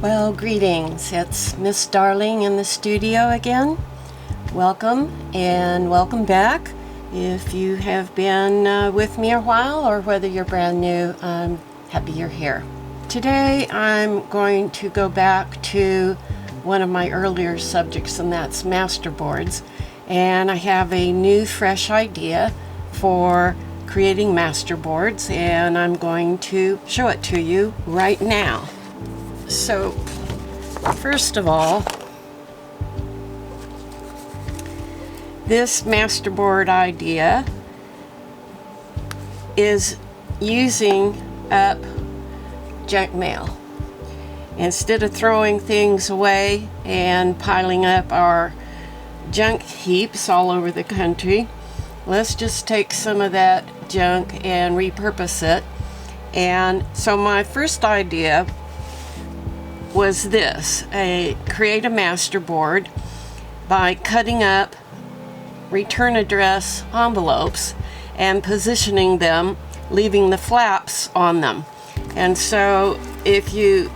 Well, greetings. It's Miss Darling in the studio again. Welcome and welcome back. If you have been with me a while or whether you're brand new, I'm happy you're here. Today I'm going to go back to one of my earlier subjects, and that's masterboards. And I have a new fresh idea for creating masterboards, and I'm going to show it to you right now. So, first of all, this masterboard idea is using up junk mail. Instead of throwing things away and piling up our junk heaps all over the country, let's just take some of that junk and repurpose it. And so my first idea was this: create a masterboard by cutting up return address envelopes and positioning them, leaving the flaps on them. And so if you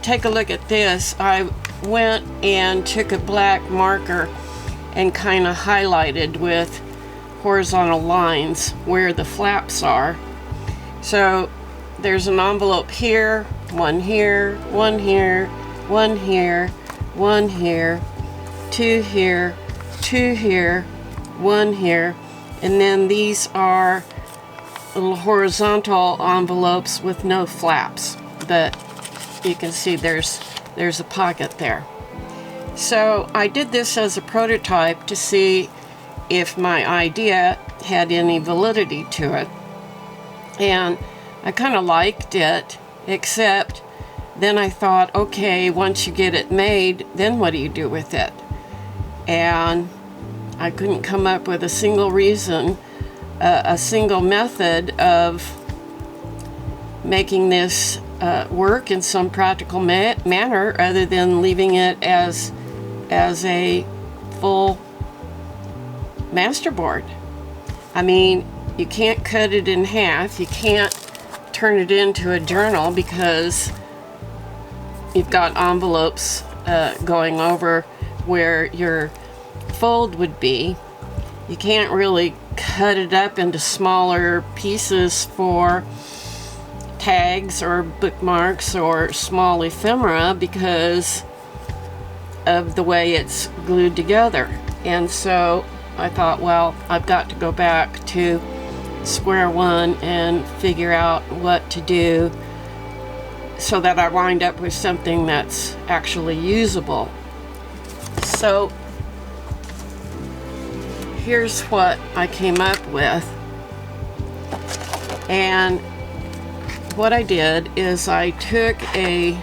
take a look at this, I went and took a black marker and kind of highlighted with horizontal lines where the flaps are. So there's an envelope here, one here, one here, one here, one here, two here, two here, one here, and then these are little horizontal envelopes with no flaps, but you can see there's a pocket there. So I did this as a prototype to see if my idea had any validity to it, and I kind of liked it, except then I thought, okay, once you get it made, then what do you do with it? And I couldn't come up with a single reason, a single method of making this work in some practical manner other than leaving it as a full masterboard. I mean, you can't cut it in half, you can't turn it into a journal because you've got envelopes going over where your fold would be. You can't really cut it up into smaller pieces for tags or bookmarks or small ephemera because of the way it's glued together. And so I thought, well, I've got to go back to square one and figure out what to do so that I wind up with something that's actually usable. So here's what I came up with. And what I did is I took a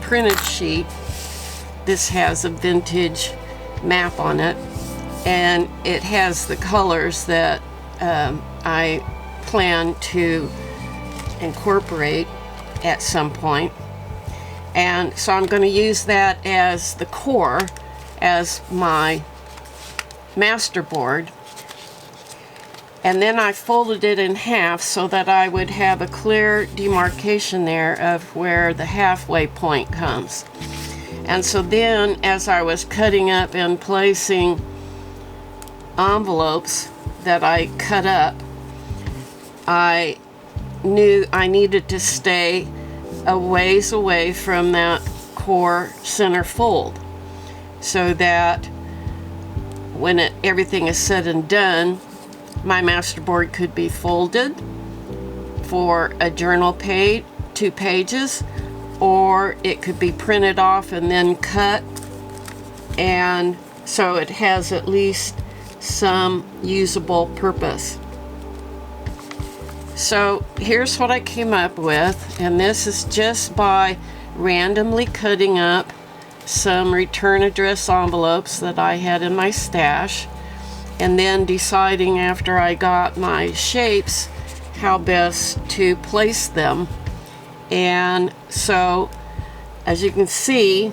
printed sheet. This has a vintage map on it, and it has the colors that I plan to incorporate at some point. And so I'm going to use that as the core, as my masterboard. And then I folded it in half so that I would have a clear demarcation there of where the halfway point comes. And so then, as I was cutting up and placing envelopes that I cut up, I knew I needed to stay a ways away from that core center fold so that when everything is said and done, my masterboard could be folded for a journal page, 2 pages, or it could be printed off and then cut, and so it has at least some usable purpose. So here's what I came up with, and this is just by randomly cutting up some return address envelopes that I had in my stash, and then deciding after I got my shapes how best to place them. And so, as you can see,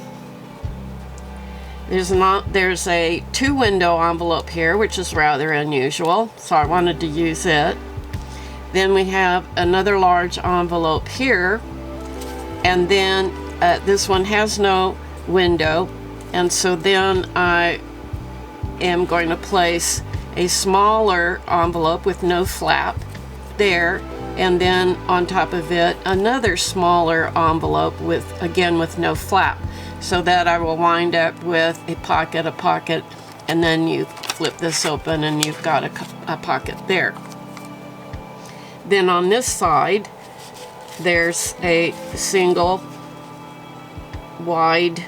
there's a 2-window envelope here, which is rather unusual, so I wanted to use it. Then we have another large envelope here, and then this one has no window, and so then I am going to place a smaller envelope with no flap there, and then on top of it another smaller envelope with, again, with no flap, so that I will wind up with a pocket, and then you flip this open and you've got a pocket there. Then on this side there's a single wide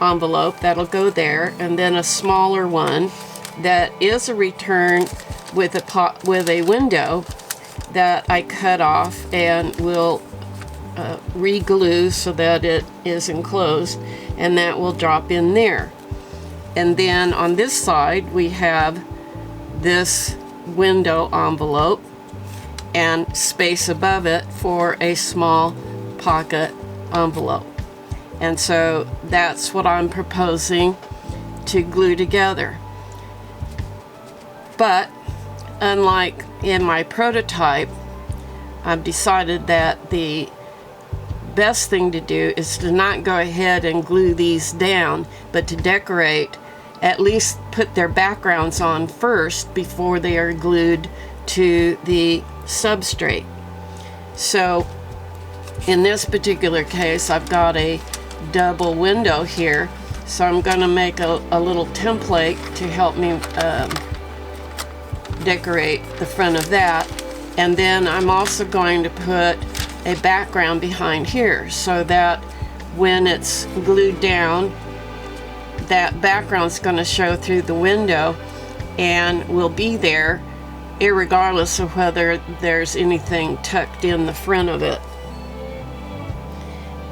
envelope that'll go there, and then a smaller one that is a return with a window that I cut off and will re-glue so that it is enclosed, and that will drop in there. And then on this side we have this window envelope and space above it for a small pocket envelope. And so that's what I'm proposing to glue together. But unlike in my prototype, I've decided that the best thing to do is to not go ahead and glue these down, but to decorate, at least put their backgrounds on first before they are glued to the substrate. So in this particular case, I've got a double window here, so I'm going to make a little template to help me decorate the front of that. And then I'm also going to put a background behind here, so that when it's glued down, that background's going to show through the window and will be there irregardless of whether there's anything tucked in the front of it.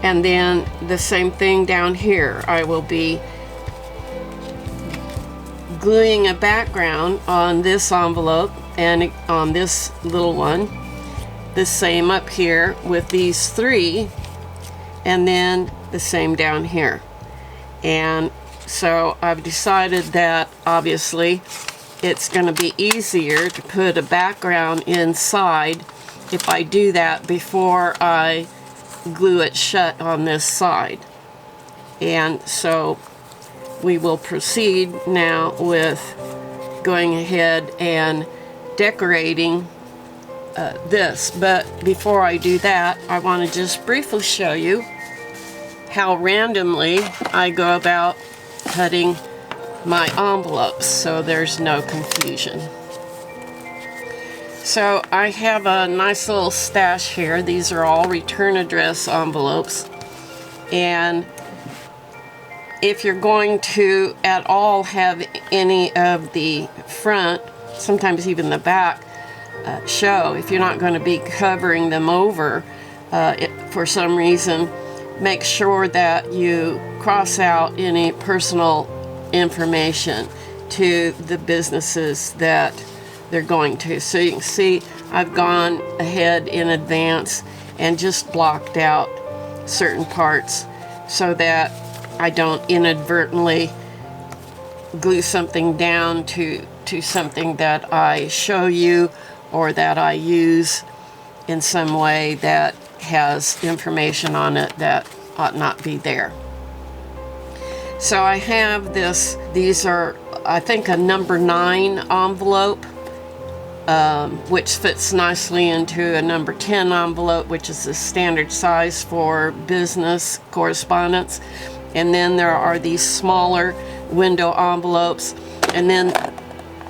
And then the same thing down here. I will be gluing a background on this envelope and on this little one. The same up here with these three, and then the same down here. And so I've decided that obviously it's going to be easier to put a background inside if I do that before I glue it shut on this side. And so we will proceed now with going ahead and decorating this. But before I do that, I want to just briefly show you how randomly I go about cutting my envelopes so there's no confusion. So I have a nice little stash here. These are all return address envelopes, and if you're going to at all have any of the front, sometimes even the back, show, if you're not going to be covering them over for some reason, make sure that you cross out any personal information to the businesses that they're going to. So you can see I've gone ahead in advance and just blocked out certain parts so that I don't inadvertently glue something down to something that I show you or that I use in some way that has information on it that ought not be there. So I have these are, I think, a number 9 envelope, which fits nicely into a number 10 envelope, which is the standard size for business correspondence. And then there are these smaller window envelopes, and then,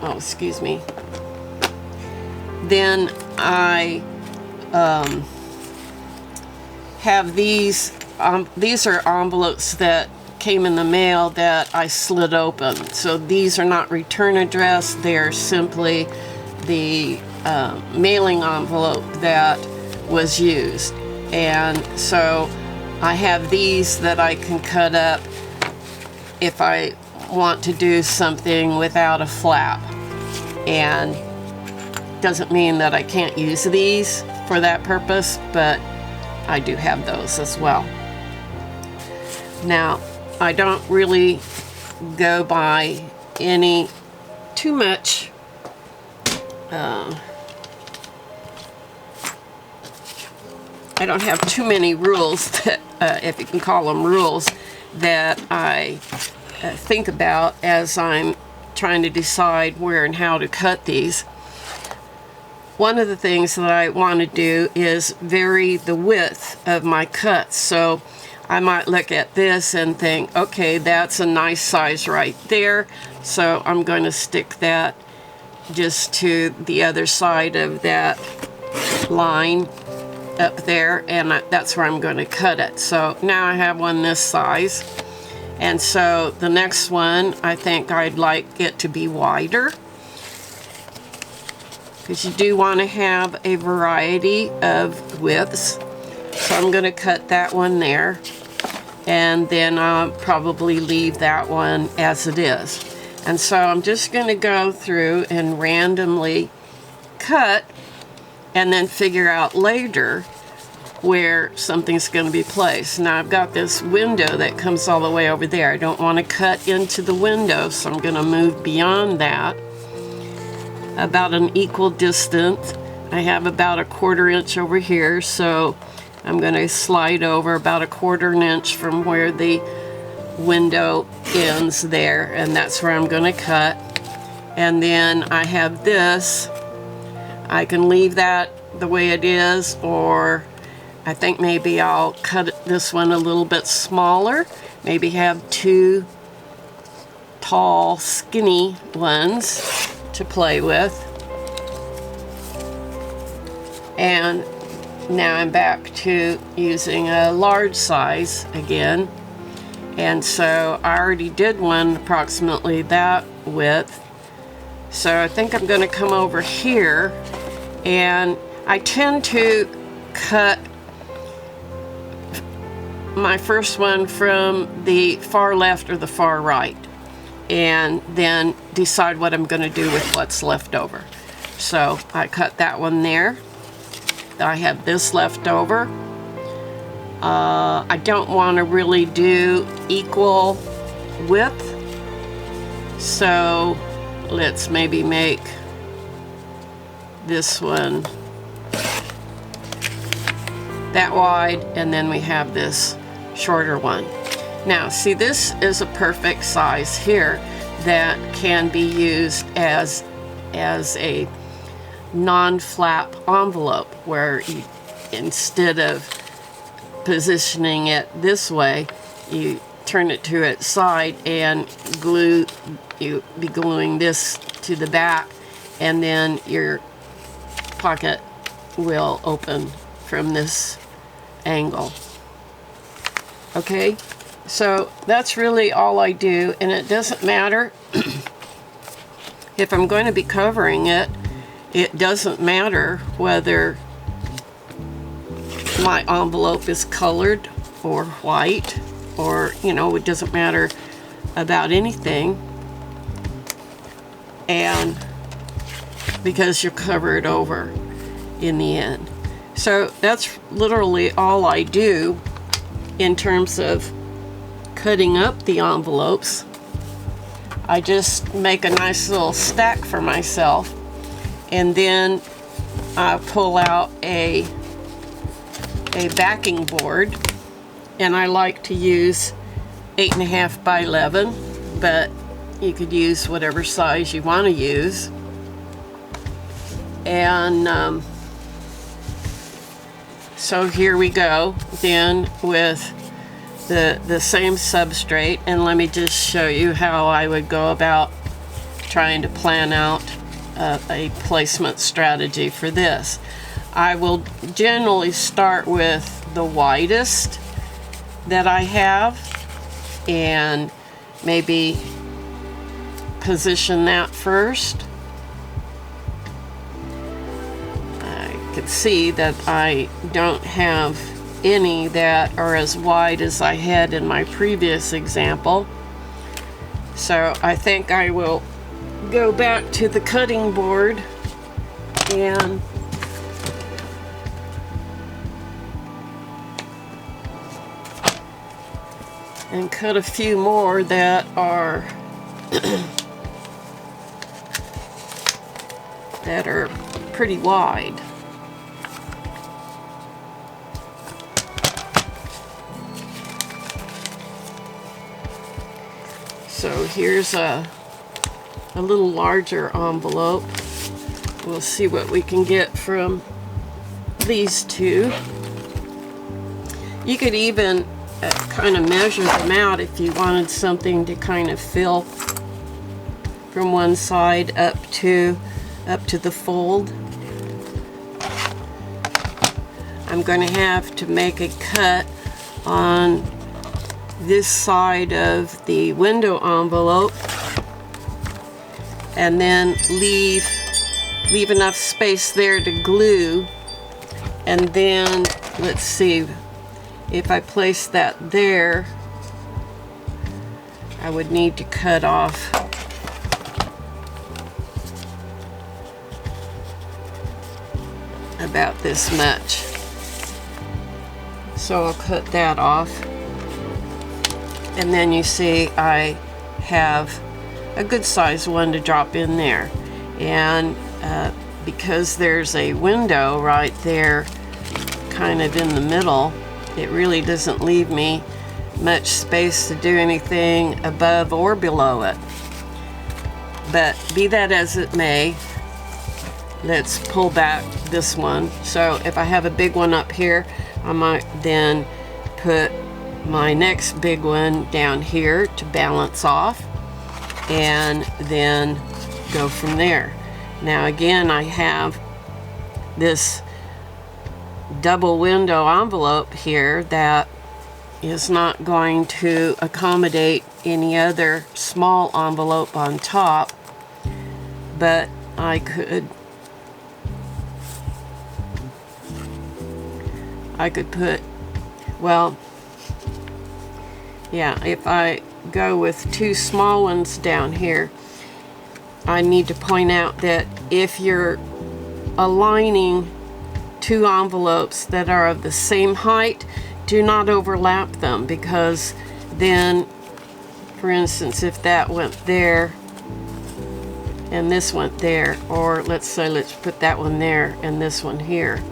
oh, excuse me, then I have these are envelopes that came in the mail that I slid open. So these are not return address, they're simply the mailing envelope that was used. And so I have these that I can cut up if I want to do something without a flap. And doesn't mean that I can't use these for that purpose, but I do have those as well. Now, I don't really go by any too much I don't have too many rules that, if you can call them rules, that I think about as I'm trying to decide where and how to cut these. One of the things that I want to do is vary the width of my cuts. So I might look at this and think, okay, that's a nice size right there. So I'm going to stick that just to the other side of that line up there, and that's where I'm going to cut it. So now I have one this size, and so the next one, I think I'd like it to be wider, because you do want to have a variety of widths. So I'm going to cut that one there, and then I'll probably leave that one as it is. And so I'm just going to go through and randomly cut, and then figure out later where something's going to be placed. Now I've got this window that comes all the way over there. I don't want to cut into the window, so I'm going to move beyond that about an equal distance. I have about a 1/4 inch over here, so I'm going to slide over about a 1/4 inch from where the window ends there, and that's where I'm going to cut. And then I have this. I can leave that the way it is, or I think maybe I'll cut this one a little bit smaller, maybe have 2 tall skinny ones to play with. And now I'm back to using a large size again, and so I already did one approximately that width. So I think I'm going to come over here, and I tend to cut my first one from the far left or the far right, and then decide what I'm going to do with what's left over. So I cut that one there. I have this left over. I don't want to really do equal width, so let's maybe make this one that wide, and then we have this shorter one. Now see, this is a perfect size here that can be used as a non-flap envelope, where you, instead of positioning it this way, you turn it to its side and you be gluing this to the back, and then your pocket will open from this angle. Okay, so that's really all I do, and it doesn't matter if I'm going to be covering it. It doesn't matter whether my envelope is colored or white, or, you know, it doesn't matter about anything, and because you cover it over in the end. So that's literally all I do in terms of cutting up the envelopes. I just make a nice little stack for myself, and then I pull out a backing board, and I like to use 8.5 by 11, but you could use whatever size you want to use. And so here we go then with the same substrate, and let me just show you how I would go about trying to plan out a placement strategy for this. I will generally start with the widest that I have, and maybe position that first. I can see that I don't have any that are as wide as I had in my previous example. So I think I will go back to the cutting board and cut a few more that are that are pretty wide. So here's a little larger envelope. We'll see what we can get from these two. You could even kind of measure them out if you wanted something to kind of fill from one side up to the fold. I'm going to have to make a cut on this side of the window envelope and then leave enough space there to glue. And then let's see, if I place that there, I would need to cut off about this much. So I'll cut that off. And then you see I have a good size one to drop in there. And because there's a window right there kind of in the middle, it really doesn't leave me much space to do anything above or below it. But be that as it may, let's pull back this one. So if I have a big one up here, I might then put my next big one down here to balance off, and then go from there. Now again, I have this double window envelope here that is not going to accommodate any other small envelope on top, but I could put, well, yeah, if I go with two small ones down here, I need to point out that if you're aligning two envelopes that are of the same height, do not overlap them, because then, for instance, if that went there and this went there, or let's put that one there and this one here,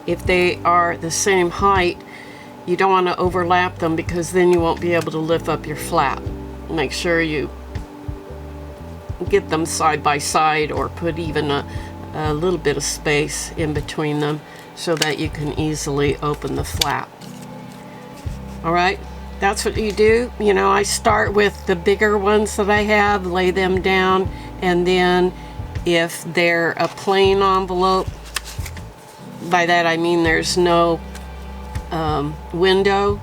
if they are the same height, you don't want to overlap them, because then you won't be able to lift up your flap. Make sure you get them side by side, or put even a little bit of space in between them so that you can easily open the flap. Alright, that's what you do. You know, I start with the bigger ones that I have, lay them down, and then if they're a plain envelope, by that I mean there's no window,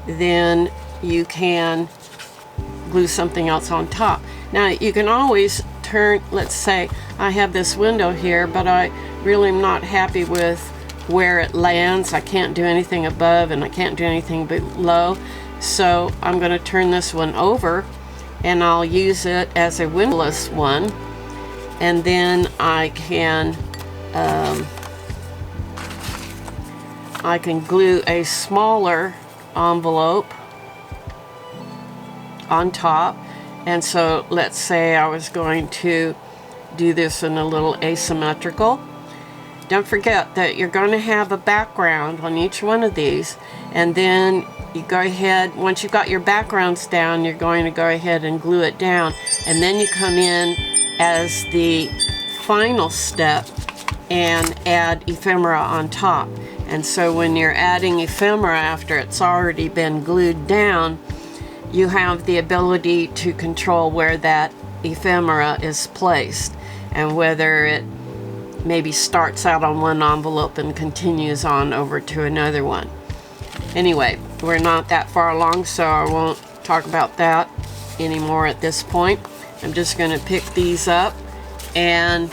then you can glue something else on top. Now you can always turn, let's say I have this window here, but I really am not happy with where it lands. I can't do anything above and I can't do anything below, so I'm going to turn this one over and I'll use it as a windowless one, and then I can glue a smaller envelope on top. And so let's say I was going to do this in a little asymmetrical. Don't forget that you're going to have a background on each one of these, and then you go ahead, once you've got your backgrounds down, you're going to go ahead and glue it down, and then you come in as the final step and add ephemera on top. And so when you're adding ephemera after it's already been glued down, you have the ability to control where that ephemera is placed, and whether it maybe starts out on one envelope and continues on over to another one. Anyway, we're not that far along, so I won't talk about that anymore at this point. I'm just going to pick these up and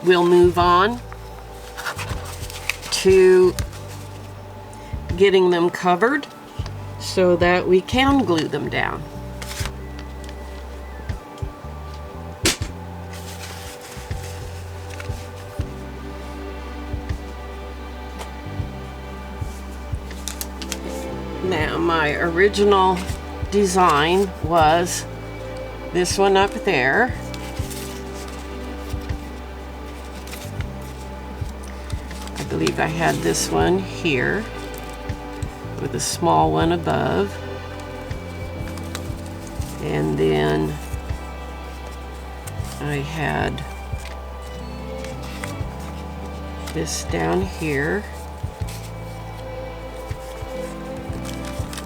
we'll move on to getting them covered so that we can glue them down. Now, my original design was this one up there. I believe I had this one here with a small one above. And then I had this down here.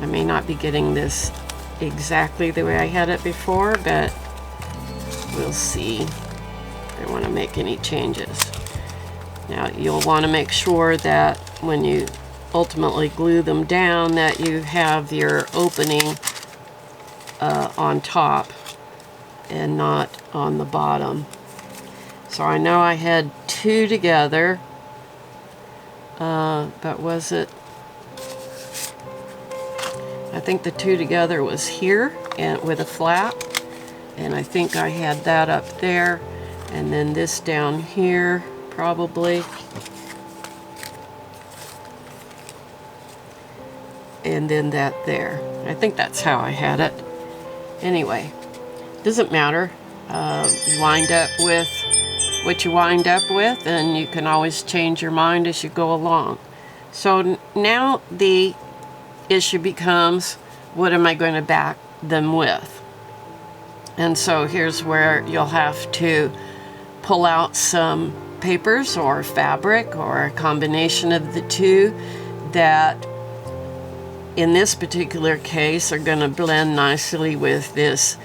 I may not be getting this exactly the way I had it before, but we'll see. I don't want to make any changes. Now you'll want to make sure that when you ultimately glue them down that you have your opening on top and not on the bottom. So I know I had two together, but was it? I think the two together was here and with a flap, and I think I had that up there, and then this down here probably, and then that there. I think that's how I had it. Anyway, doesn't matter. You wind up with what you wind up with, and you can always change your mind as you go along. So now the issue becomes, what am I going to back them with? And so here's where you'll have to pull out some papers or fabric or a combination of the two that in this particular case are going to blend nicely with this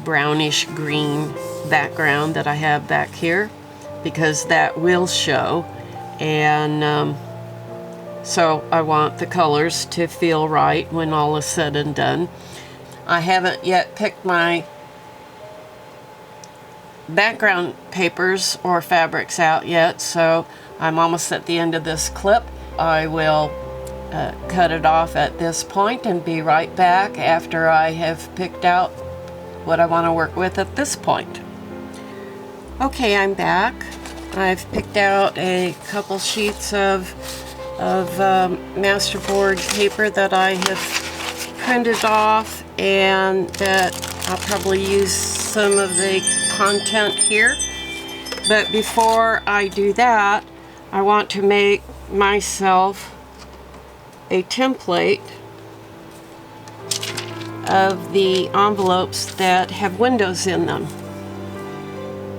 brownish green background that I have back here, because that will show. And so I want the colors to feel right when all is said and done. I haven't yet picked my background papers or fabrics out yet, so I'm almost at the end of this clip. I will cut it off at this point and be right back after I have picked out what I want to work with at this point. Okay, I'm back. I've picked out a couple sheets of masterboard paper that I have printed off, and that I'll probably use some of the content here. But before I do that, I want to make myself a template of the envelopes that have windows in them.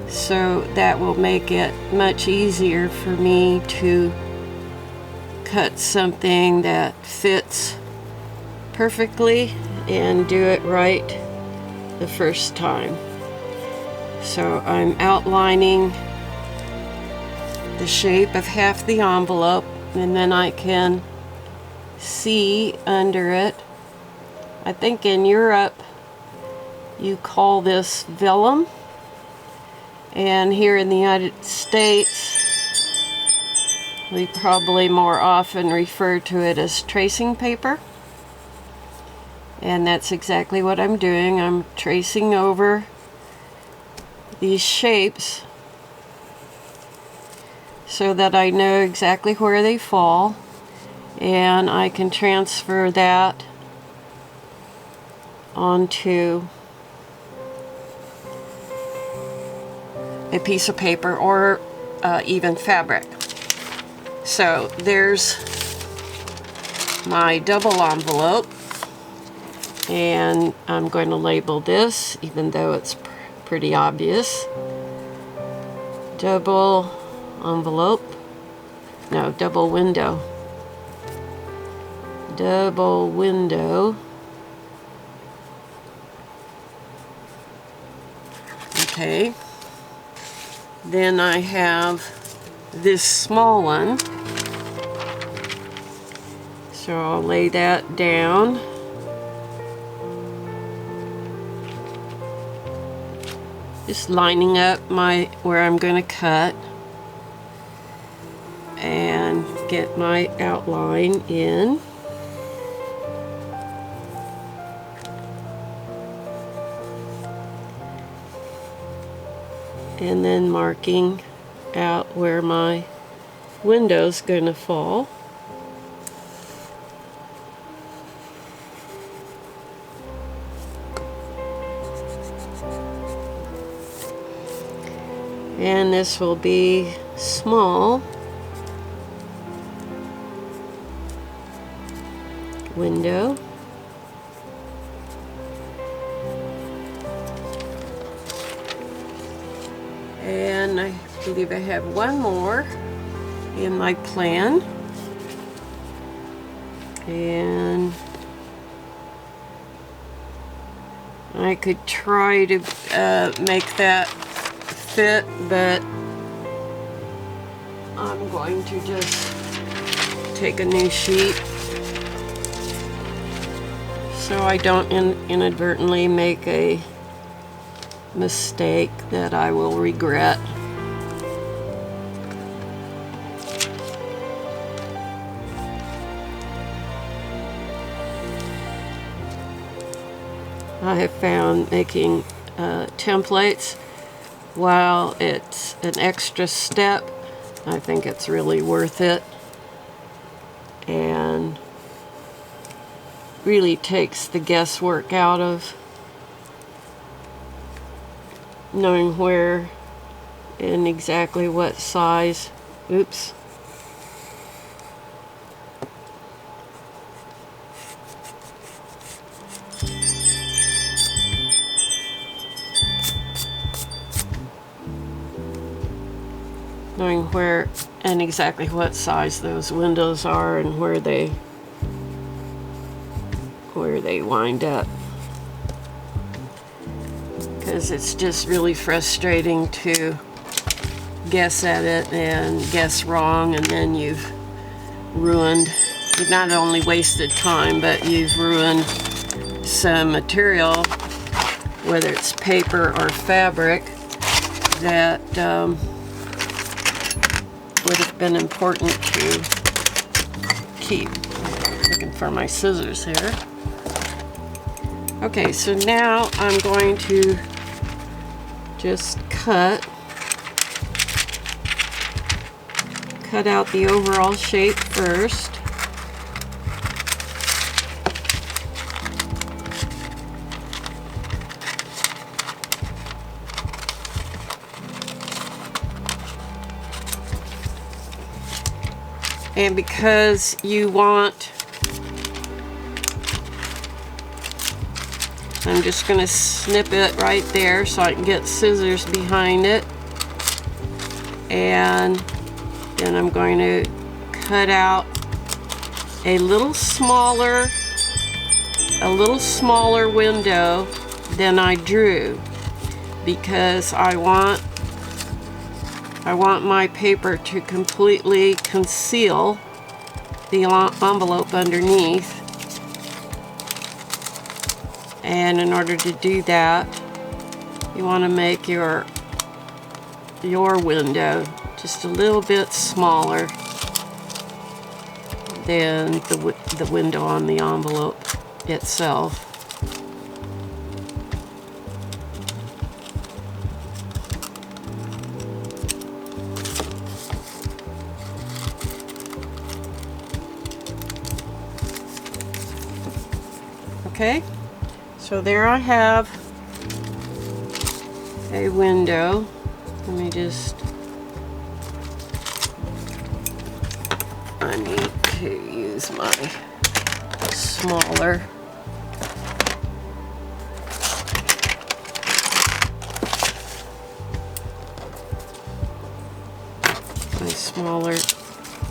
So that will make it much easier for me to cut something that fits perfectly and do it right the first time. So I'm outlining the shape of half the envelope, and then I can see under it. I think in Europe you call this vellum, and here in the United States we probably more often refer to it as tracing paper. And that's exactly what I'm doing. I'm tracing over these shapes so that I know exactly where they fall, and I can transfer that onto a piece of paper or even fabric. So there's my double envelope, and I'm going to label this, even though it's pretty obvious. Double envelope, no, double window. Double window. Okay. Then I have this small one. So I'll lay that down. Just lining up where I'm going to cut and get my outline in. And then marking out where my window's going to fall. And this will be small window. believe I have one more in my plan, and I could try to make that fit, but I'm going to just take a new sheet so I don't inadvertently make a mistake that I will regret. I have found making templates, while it's an extra step, I think it's really worth it, and really takes the guesswork out of knowing where and exactly what size. Oops. Knowing where and exactly what size those windows are and where they wind up, because it's just really frustrating to guess at it and guess wrong, and then you've not only wasted time, but you've ruined some material, whether it's paper or fabric, that would have been important to keep. Looking for my scissors here. Okay, so now I'm going to just cut out the overall shape first. And because you want, I'm just going to snip it right there so I can get scissors behind it. And then I'm going to cut out a little smaller window than I drew, because I want my paper to completely conceal the envelope underneath. And in order to do that, you want to make your window just a little bit smaller than the window on the envelope itself. Okay, so there I have a window. Let me just, I need to use my smaller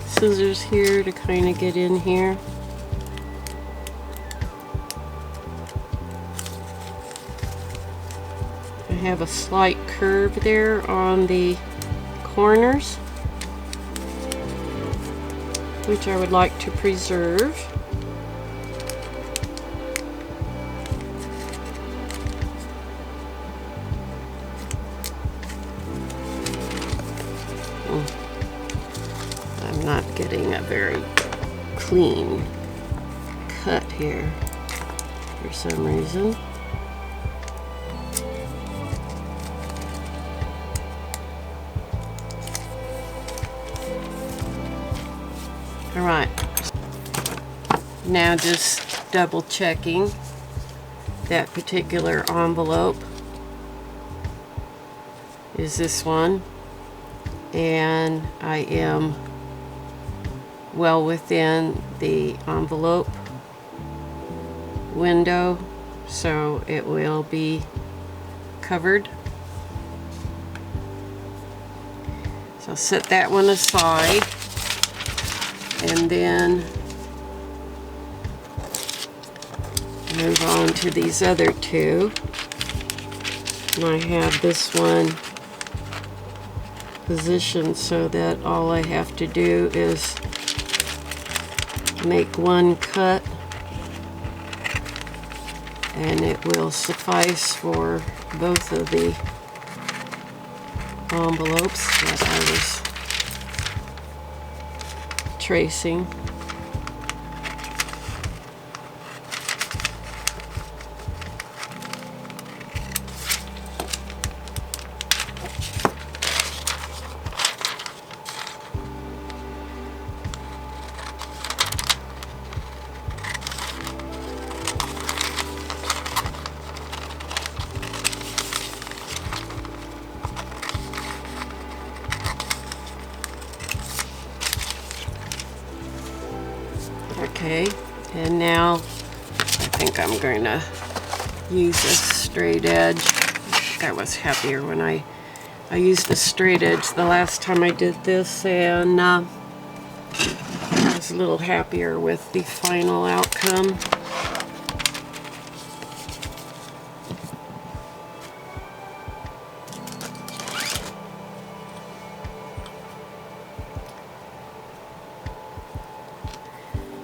scissors here to kind of get in here. I have a slight curve there on the corners, which I would like to preserve. I'm not getting a very clean cut here for some reason. Alright, now just double checking that particular envelope is this one, and I am well within the envelope window, so it will be covered. So set that one aside, and then move on to these other two. And I have this one positioned so that all I have to do is make one cut, and it will suffice for both of the envelopes that I was tracing. Okay, and now I think I'm going to use a straight edge. I was happier when I used the straight edge the last time I did this, and I was a little happier with the final outcome.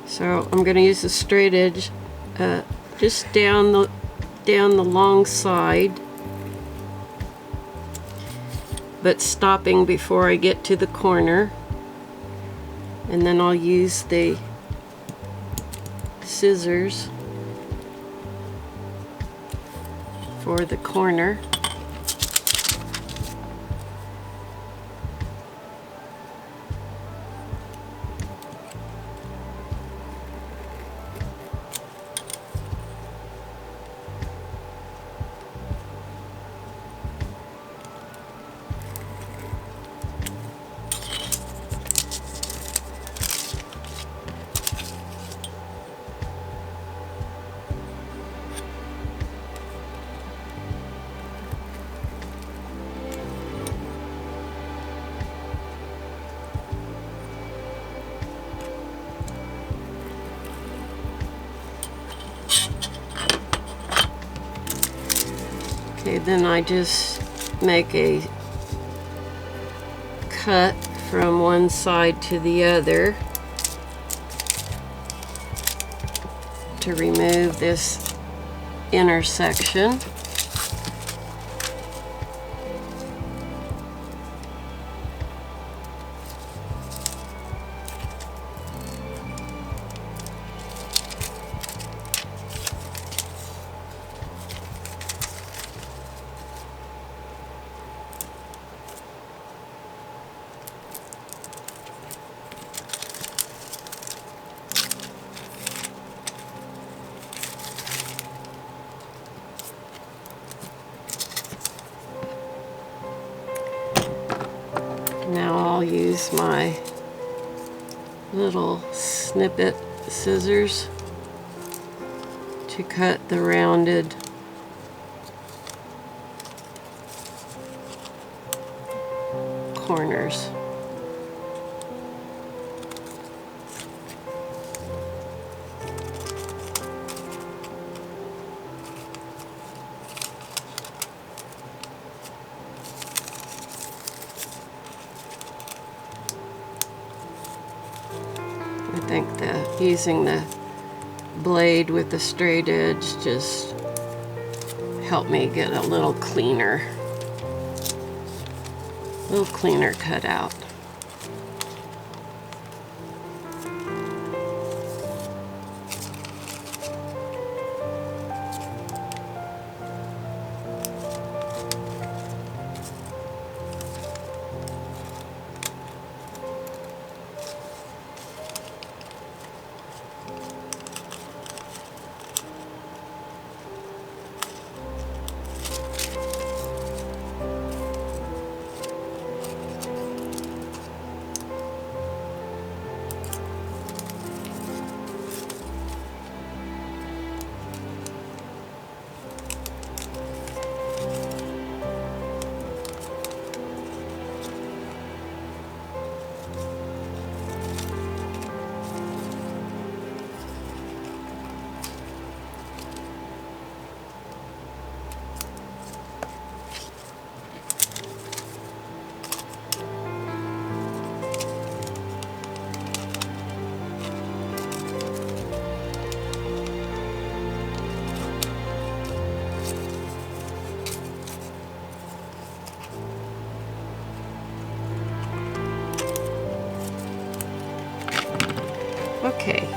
So I'm going to use the straight edge just down the long side, but stopping before I get to the corner, and then I'll use the scissors for the corner. Okay, then I just make a cut from one side to the other to remove this intersection. Now I'll use my little snippet scissors to cut the rounded corners. I think that using the blade with the straight edge just helped me get a little cleaner cut out. Okay.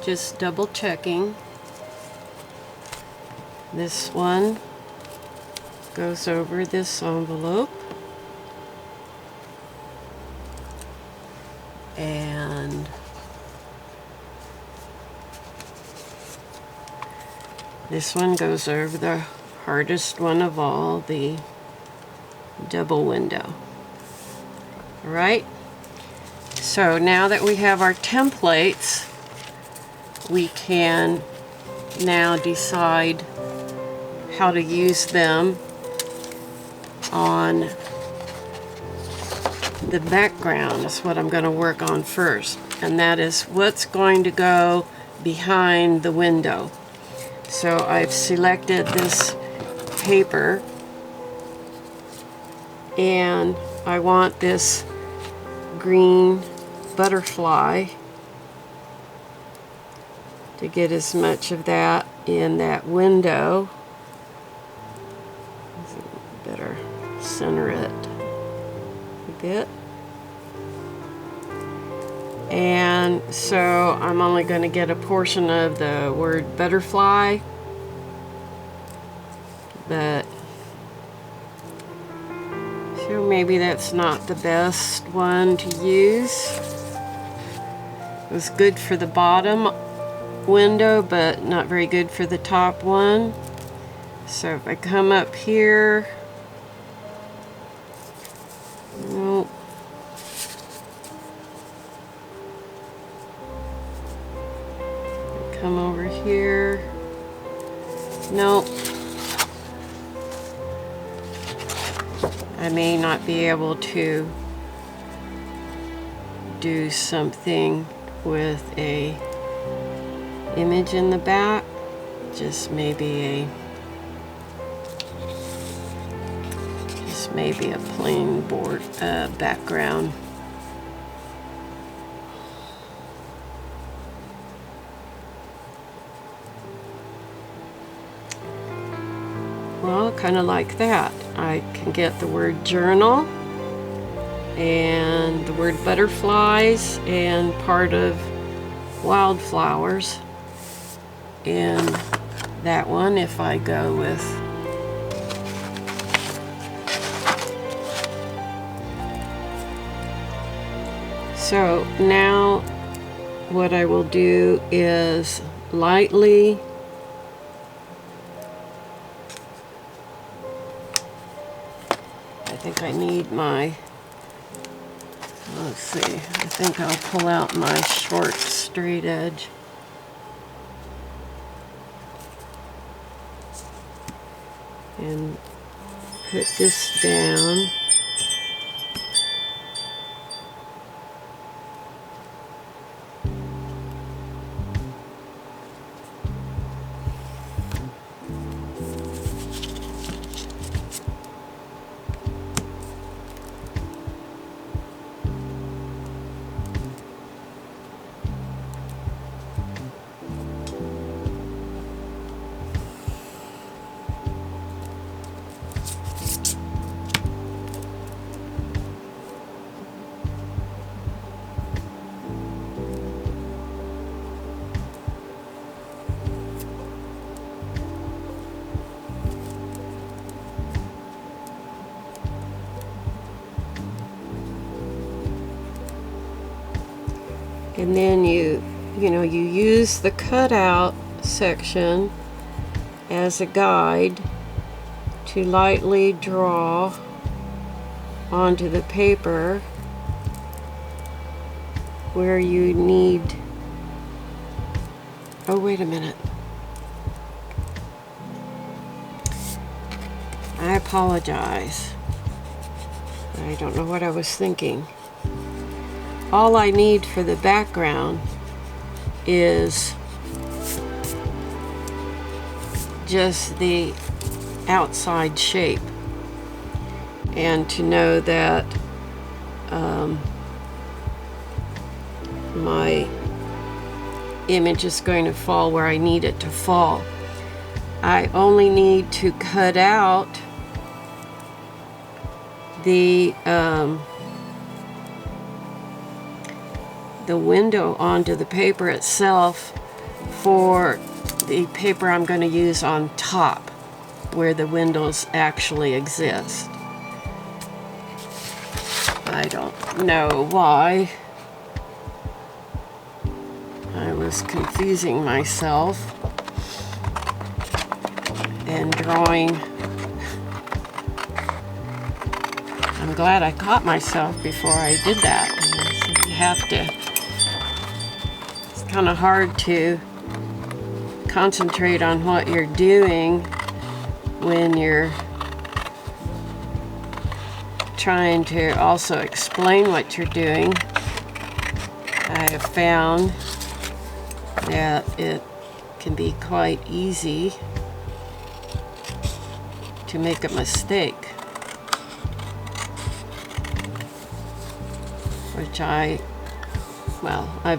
Just double checking. This one goes over this envelope. And this one goes over the hardest one of all, the double window. All right. So now that we have our templates, we can now decide how to use them on the background. Is what I'm going to work on first, and that is what's going to go behind the window. So I've selected this paper, and I want this green butterfly to get as much of that in that window. Better center it a bit. And so I'm only going to get a portion of the word butterfly, but so maybe that's not the best one to use. It was good for the bottom window, but not very good for the top one. So if I come up here, nope. Come over here, nope. I may not be able to do something with a image in the back, just maybe a plain board background. Well, kind of like that. I can get the word journal and the word butterflies and part of wildflowers in that one if I go with so now what I will do is lightly I think I need my let's see, I think I'll pull out my short straight edge. And put this down. And then you use the cutout section as a guide to lightly draw onto the paper where you need. Oh, wait a minute. I apologize. I don't know what I was thinking. All I need for the background is just the outside shape, and to know that my image is going to fall where I need it to fall. I only need to cut out the window onto the paper itself for the paper I'm going to use on top, where the windows actually exist. I don't know why I was confusing myself and drawing. I'm glad I caught myself before I did that. So you have to, it's kind of hard to concentrate on what you're doing when you're trying to also explain what you're doing. I have found that it can be quite easy to make a mistake, which I've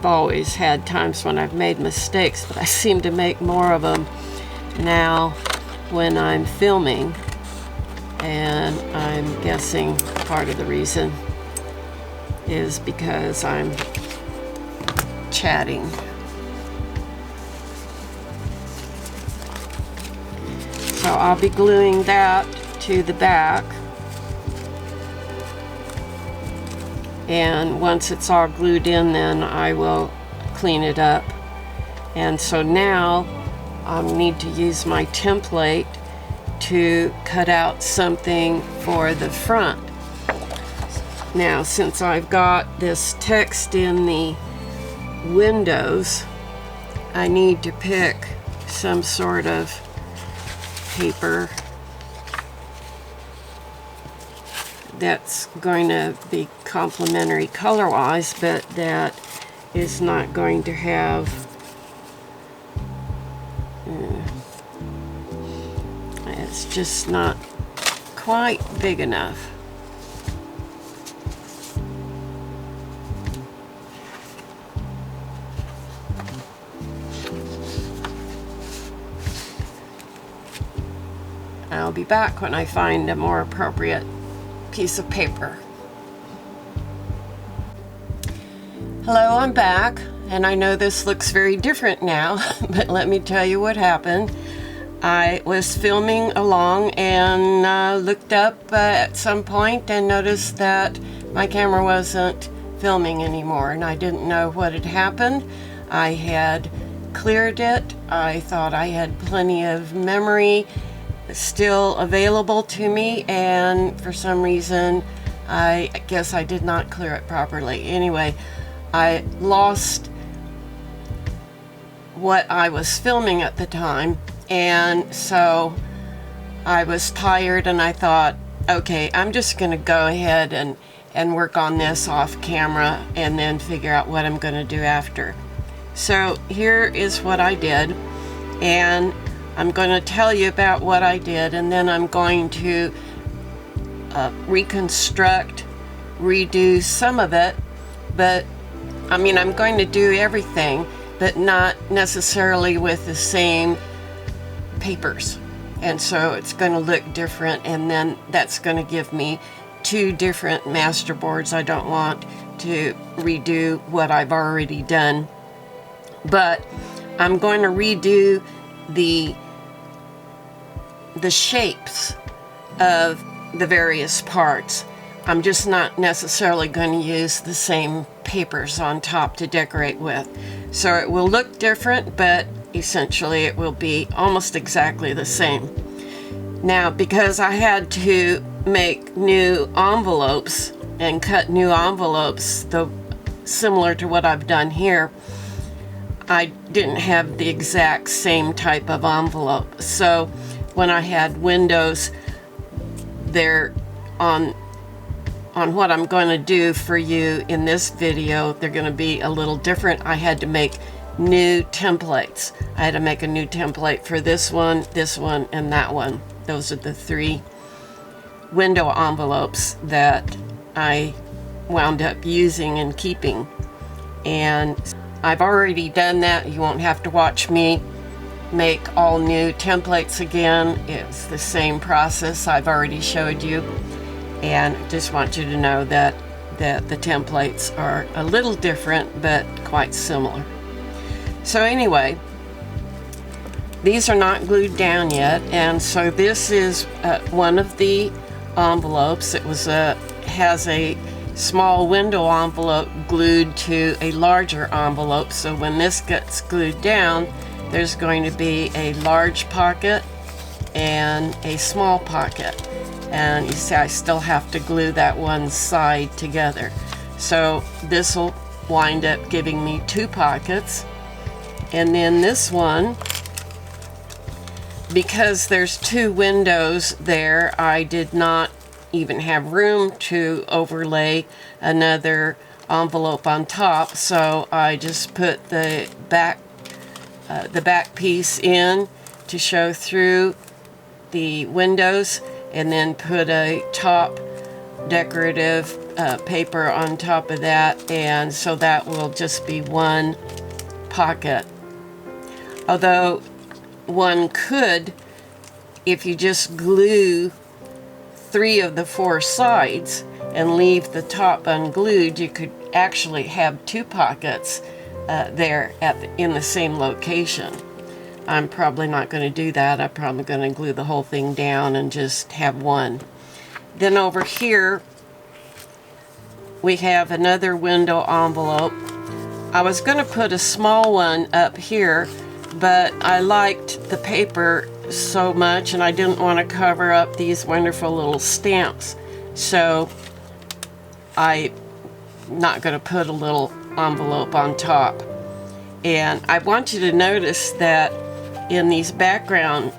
always had times when I've made mistakes, but I seem to make more of them now when I'm filming, and I'm guessing part of the reason is because I'm chatting. So I'll be gluing that to the back, and once it's all glued in, then I will clean it up. And so now I'll need to use my template to cut out something for the front. Now, since I've got this text in the windows, I need to pick some sort of paper that's going to be complementary color-wise, but that is not going to have it's just not quite big enough. I'll be back when I find a more appropriate piece of paper. Hello, I'm back, and I know this looks very different now, but let me tell you what happened. I was filming along and looked up at some point and noticed that my camera wasn't filming anymore, and I didn't know what had happened. I had cleared it. I thought I had plenty of memory still available to me, and for some reason I guess I did not clear it properly. Anyway, I lost what I was filming at the time, and so I was tired, and I thought, okay, I'm just gonna go ahead and work on this off camera and then figure out what I'm gonna do after. So here is what I did, and I'm going to tell you about what I did, and then I'm going to reconstruct, redo some of it, but I mean, I'm going to do everything, but not necessarily with the same papers. And so it's going to look different, and then that's going to give me two different masterboards. I don't want to redo what I've already done, but I'm going to redo the shapes of the various parts. I'm just not necessarily going to use the same papers on top to decorate with. So it will look different, but essentially it will be almost exactly the same. Now, because I had to make new envelopes and cut new envelopes, similar to what I've done here, I didn't have the exact same type of envelope. So when I had windows there on what I'm going to do for you in this video, they're going to be a little different. I had to make new templates. I had to make a new template for this one, and that one. Those are the three window envelopes that I wound up using and keeping. And I've already done that. You won't have to watch me make all new templates again, it's the same process I've already showed you, and just want you to know that the templates are a little different but quite similar. So anyway, these are not glued down yet, and so this is one of the envelopes. It was has a small window envelope glued to a larger envelope, so when this gets glued down, there's going to be a large pocket and a small pocket. And you see I still have to glue that one side together. So this will wind up giving me 2 pockets. And then this one, because there's 2 windows there, I did not even have room to overlay another envelope on top, so I just put the back piece in to show through the windows, and then put a top decorative paper on top of that, and so that will just be 1 pocket. Although one could, if you just glue 3 of the 4 sides and leave the top unglued, you could actually have 2 pockets there in the same location. I'm probably not going to do that. I'm probably going to glue the whole thing down and just have 1. Then over here we have another window envelope. I was going to put a small one up here, but I liked the paper so much and I didn't want to cover up these wonderful little stamps, so I'm not going to put a little envelope on top. And I want you to notice that in these background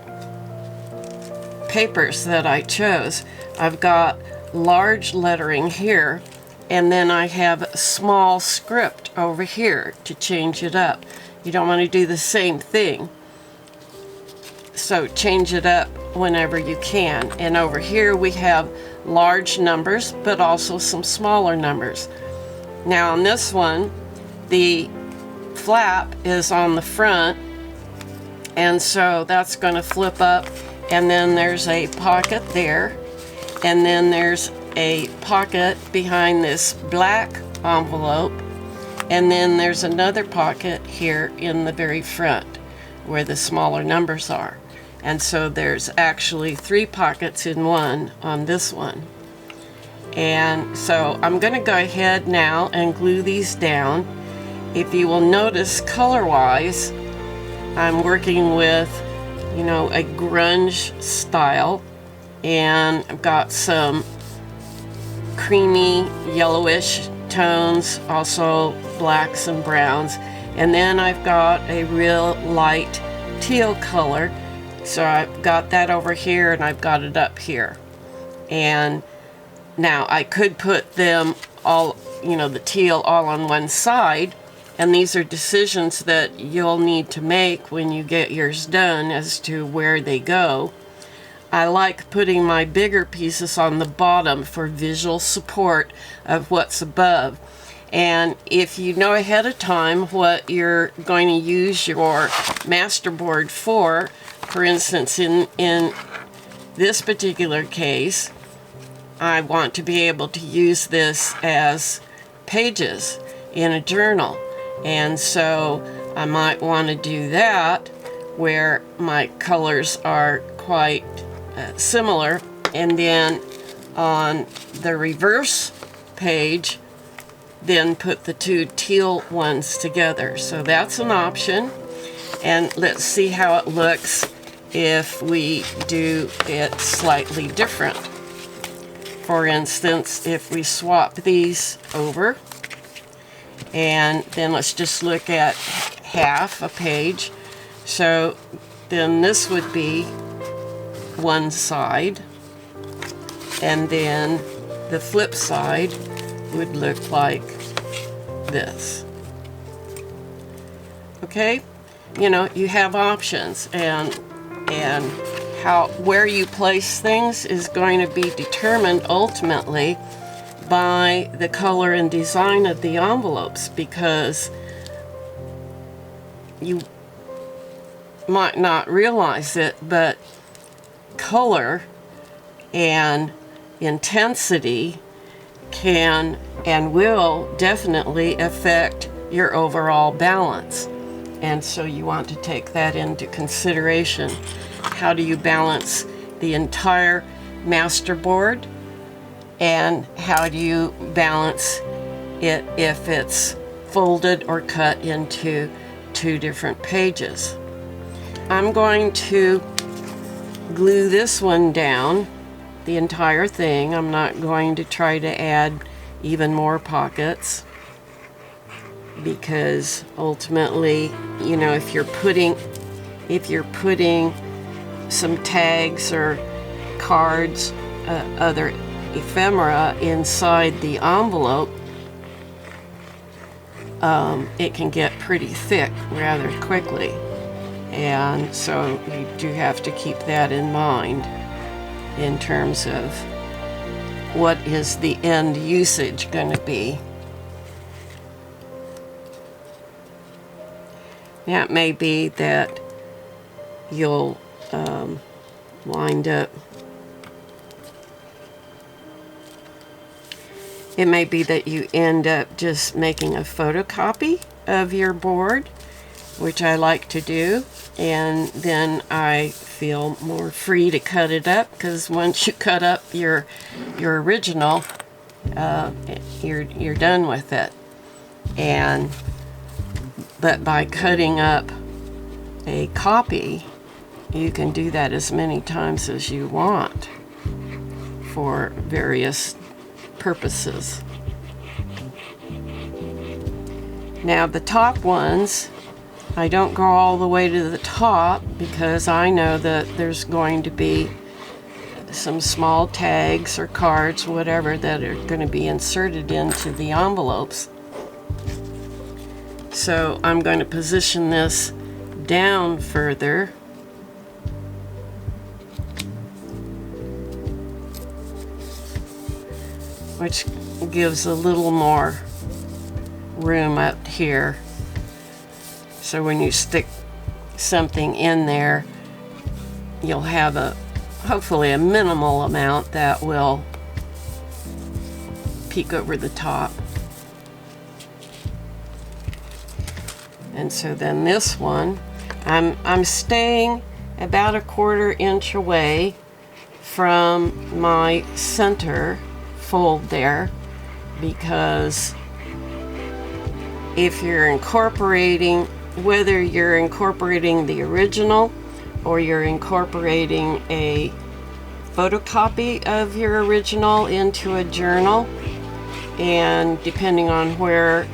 papers that I chose, I've got large lettering here, and then I have small script over here to change it up. You don't want to do the same thing, so change it up whenever you can. And over here we have large numbers, but also some smaller numbers. Now on this one, the flap is on the front, and so that's going to flip up, and then there's a pocket there, and then there's a pocket behind this black envelope, and then there's another pocket here in the very front where the smaller numbers are. And so there's actually 3 pockets in one on this one. And so I'm going to go ahead now and glue these down. If you will notice, color-wise, I'm working with, you know, a grunge style, and I've got some creamy yellowish tones, also blacks and browns, and then I've got a real light teal color, so I've got that over here and I've got it up here. And now I could put them all, you know, the teal all on one side, and these are decisions that you'll need to make when you get yours done as to where they go. I like putting my bigger pieces on the bottom for visual support of what's above. And if you know ahead of time what you're going to use your masterboard for instance, in this particular case, I want to be able to use this as pages in a journal. And so I might want to do that where my colors are quite similar, and then on the reverse page then put the 2 teal ones together. So that's an option, and let's see how it looks if we do it slightly different. For instance, if we swap these over, and then let's just look at half a page. So then this would be one side, and then the flip side would look like this. Okay, you know, you have options, and where you place things is going to be determined ultimately by the color and design of the envelopes, because you might not realize it, but color and intensity can and will definitely affect your overall balance. And so you want to take that into consideration. How do you balance the entire masterboard? And how do you balance it if it's folded or cut into 2 different pages? I'm going to glue this one down, the entire thing. I'm not going to try to add even more pockets, because ultimately, you know, if you're putting some tags or cards, other ephemera inside the envelope, it can get pretty thick rather quickly. And so you do have to keep that in mind in terms of what is the end usage going to be. Now, it may be that you'll wind up, it may be that you end up just making a photocopy of your board, which I like to do, and then I feel more free to cut it up, because once you cut up your original, you're done with it. But by cutting up a copy, you can do that as many times as you want for various purposes. Now, the top ones, I don't go all the way to the top, because I know that there's going to be some small tags or cards, whatever, that are going to be inserted into the envelopes. So I'm going to position this down further, which gives a little more room up here. So when you stick something in there, you'll have hopefully a minimal amount that will peek over the top. And so then this one, I'm staying about a 1/4 inch away from my center fold there, because if you're incorporating, whether you're incorporating the original or you're incorporating a photocopy of your original into a journal, and depending on where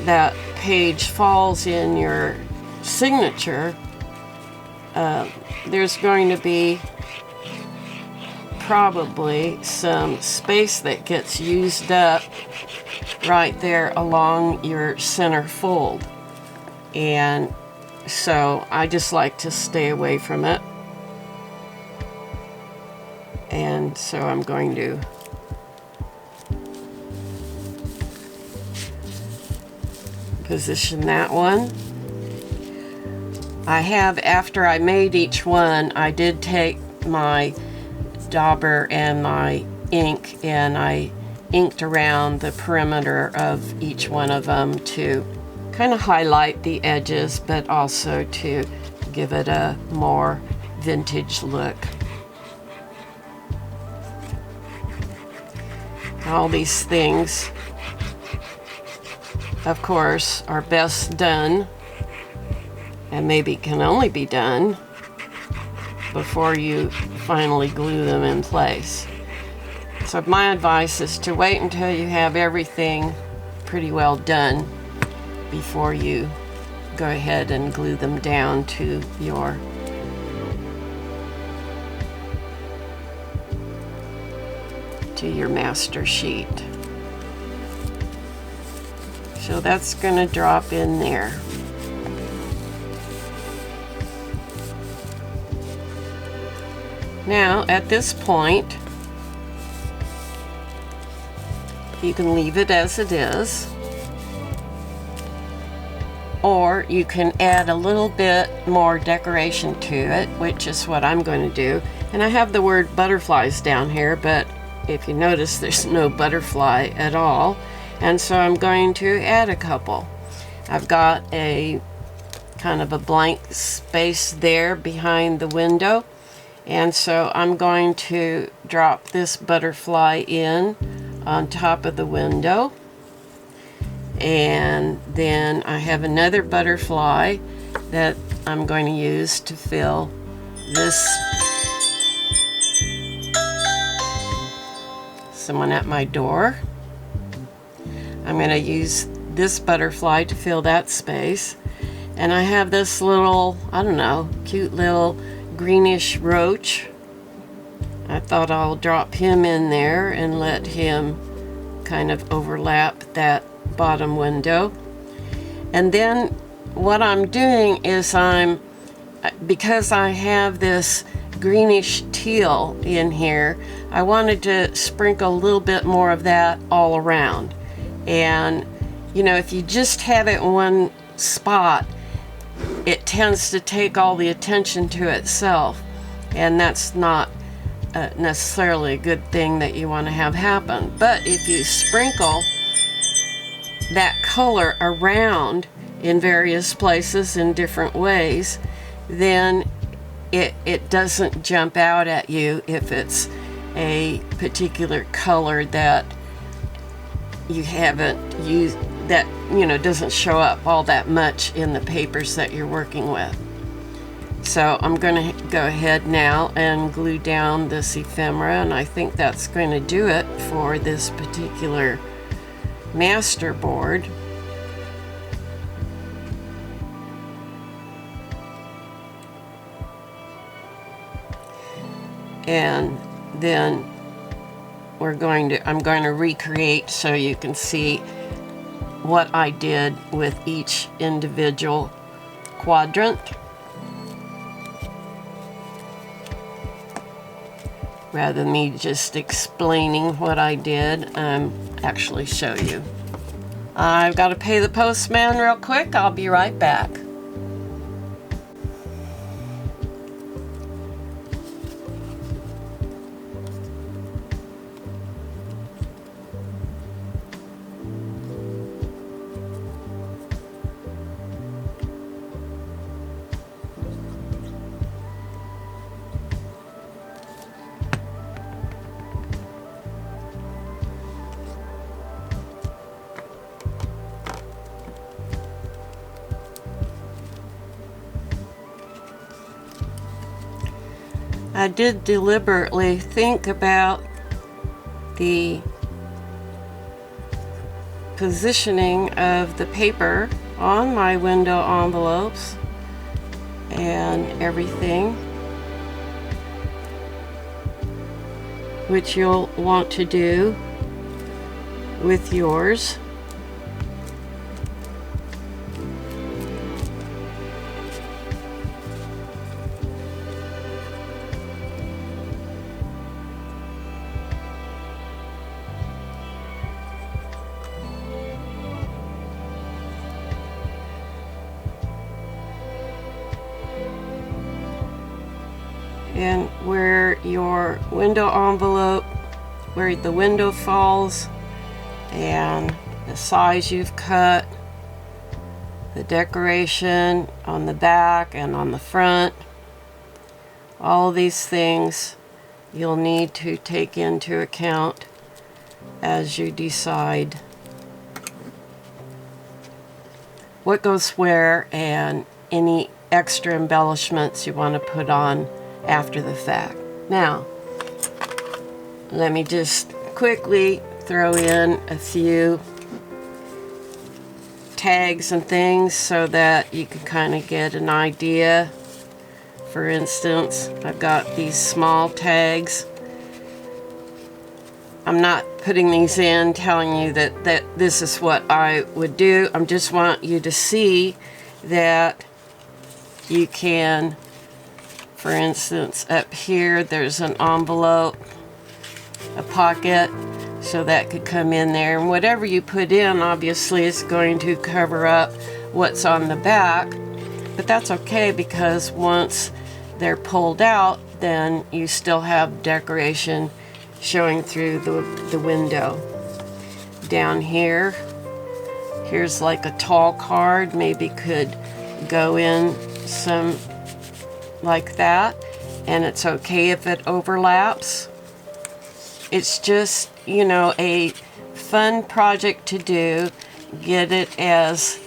that page falls in your signature, there's going to be probably some space that gets used up right there along your center fold. And so I just like to stay away from it. And so I'm going to position that one. I have, after I made each one, I did take my dauber and my ink, and I inked around the perimeter of each one of them to kind of highlight the edges, but also to give it a more vintage look. All these things, of course, are best done, and maybe can only be done before you finally glue them in place. So my advice is to wait until you have everything pretty well done before you go ahead and glue them down to your master sheet. So that's going to drop in there. Now, at this point, you can leave it as it is, or you can add a little bit more decoration to it, which is what I'm going to do. And I have the word butterflies down here, but if you notice, there's no butterfly at all. And so I'm going to add a couple. I've got a kind of a blank space there behind the window. And so I'm going to drop this butterfly in on top of the window. And then I have another butterfly that I'm going to use to fill this. Someone at my door. I'm going to use this butterfly to fill that space. And I have this little, I don't know, cute little greenish roach. I thought I'll drop him in there and let him kind of overlap that bottom window. And then what I'm doing is because I have this greenish teal in here, I wanted to sprinkle a little bit more of that all around. And you know, if you just have it in one spot, it tends to take all the attention to itself, and that's not necessarily a good thing that you want to have happen. But if you sprinkle that color around in various places in different ways, then it doesn't jump out at you if it's a particular color that you haven't used, that, you know, doesn't show up all that much in the papers that you're working with. So I'm going to go ahead now and glue down this ephemera, and I think that's going to do it for this particular masterboard. And then I'm going to recreate so you can see what I did with each individual quadrant. Rather than me just explaining what I did, actually show you. I've got to pay the postman real quick. I'll be right back. I did deliberately think about the positioning of the paper on my window envelopes and everything, which you'll want to do with yours. And where your window envelope, where the window falls, and the size you've cut, the decoration on the back and on the front, all these things you'll need to take into account as you decide what goes where and any extra embellishments you want to put on after the fact. Now, let me just quickly throw in a few tags and things so that you can kind of get an idea. For instance, I've got these small tags. I'm not putting these in telling you that this is what I would do. I just want you to see that you can, for instance, up here there's an envelope, a pocket, so that could come in there, and whatever you put in obviously is going to cover up what's on the back, but that's okay because once they're pulled out, then you still have decoration showing through the window. Down here, here's like a tall card, maybe could go in some like that, and it's okay if it overlaps. It's just, you know, a fun project to do. Get it as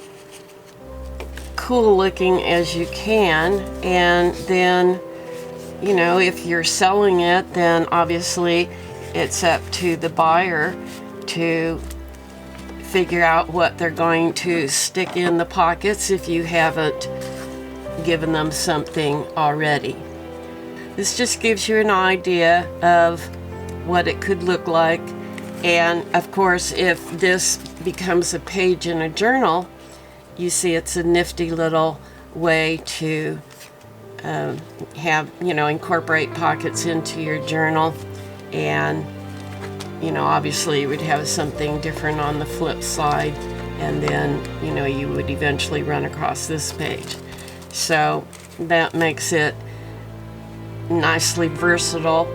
cool looking as you can, and then, you know, if you're selling it, then obviously it's up to the buyer to figure out what they're going to stick in the pockets if you haven't given them something already. This just gives you an idea of what it could look like, and of course if this becomes a page in a journal, you see it's a nifty little way to have, you know, incorporate pockets into your journal. And, you know, obviously you would have something different on the flip side, and then, you know, you would eventually run across this page. So that makes it nicely versatile.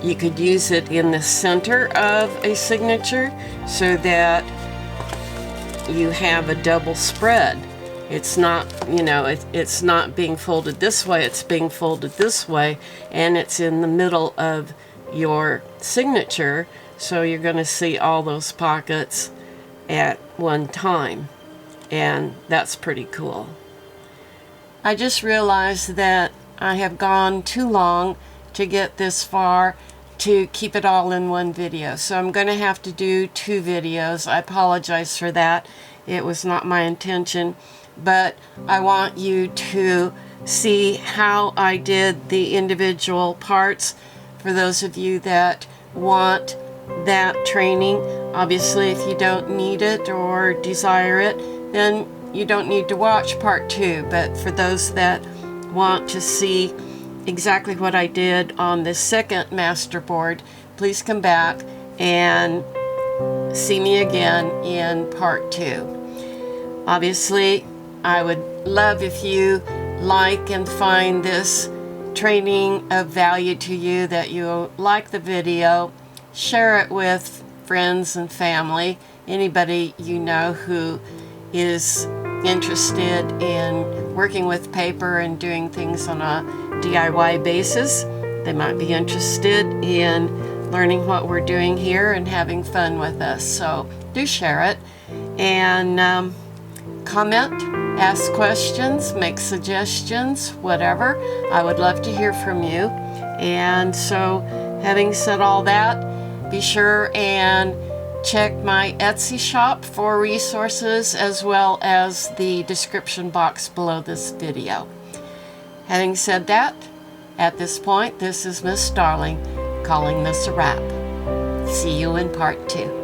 You could use it in the center of a signature so that you have a double spread. It's not, you know, it's not being folded this way, it's being folded this way, and it's in the middle of your signature, so you're going to see all those pockets at one time, and that's pretty cool. I just realized that I have gone too long to get this far to keep it all in one video, so I'm going to have to do 2 videos. I apologize for that. It was not my intention, but I want you to see how I did the individual parts for those of you that want that training. Obviously, if you don't need it or desire it, then you don't need to watch part 2, but for those that want to see exactly what I did on the second masterboard, please come back and see me again in part 2. Obviously, I would love if you like and find this training of value to you, that you like the video, share it with friends and family, anybody you know who is interested in working with paper and doing things on a DIY basis. They might be interested in learning what we're doing here and having fun with us. So do share it, and comment, ask questions, make suggestions, whatever. I would love to hear from you. And so, having said all that, be sure and check my Etsy shop for resources, as well as the description box below this video. Having said that, at this point, this is Miss Darling calling this a wrap. See you in part 2.